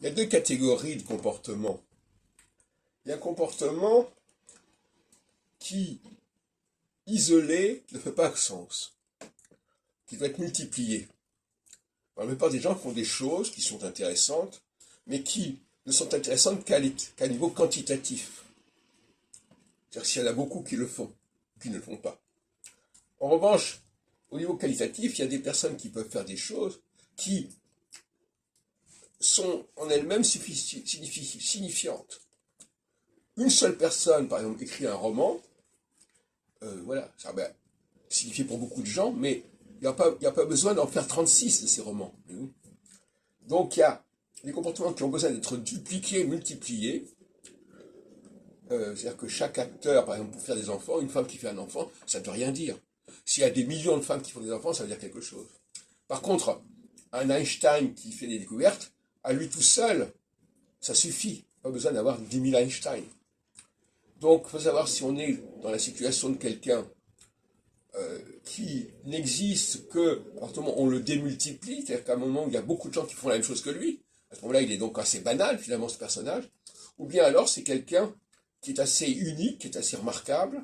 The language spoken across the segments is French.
Il y a deux catégories de comportements. Il y a un comportement qui, isolé, ne fait pas sens, qui doit être multiplié. La plupart des gens font des choses qui sont intéressantes, mais qui ne sont intéressantes qu'à niveau quantitatif. C'est-à-dire s'il y en a beaucoup qui le font, qui ne le font pas. En revanche, au niveau qualitatif, il y a des personnes qui peuvent faire des choses qui sont en elles-mêmes signifiantes. Une seule personne, par exemple, écrit un roman, voilà, ça va signifier pour beaucoup de gens, mais il n'y a pas besoin d'en faire 36 de ces romans. Donc il y a des comportements qui ont besoin d'être dupliqués, multipliés. C'est-à-dire que chaque acteur, par exemple, pour faire des enfants, une femme qui fait un enfant, ça ne veut rien dire. S'il y a des millions de femmes qui font des enfants, ça veut dire quelque chose. Par contre, un Einstein qui fait des découvertes, à lui tout seul, ça suffit. Pas besoin d'avoir 10 000 Einstein. Donc, il faut savoir si on est dans la situation de quelqu'un qui n'existe que à partir du moment où on le démultiplie, c'est-à-dire qu'à un moment où il y a beaucoup de gens qui font la même chose que lui, à ce moment-là, il est donc assez banal, finalement, ce personnage, ou bien alors c'est quelqu'un qui est assez unique, qui est assez remarquable,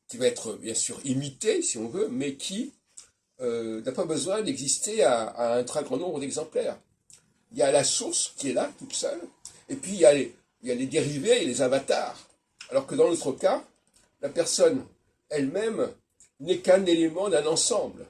qui va être bien sûr imité, si on veut, mais qui n'a pas besoin d'exister à un très grand nombre d'exemplaires. Il y a la source qui est là, toute seule, et puis il y a les dérivés et les avatars. Alors que dans l'autre cas, la personne elle-même n'est qu'un élément d'un ensemble.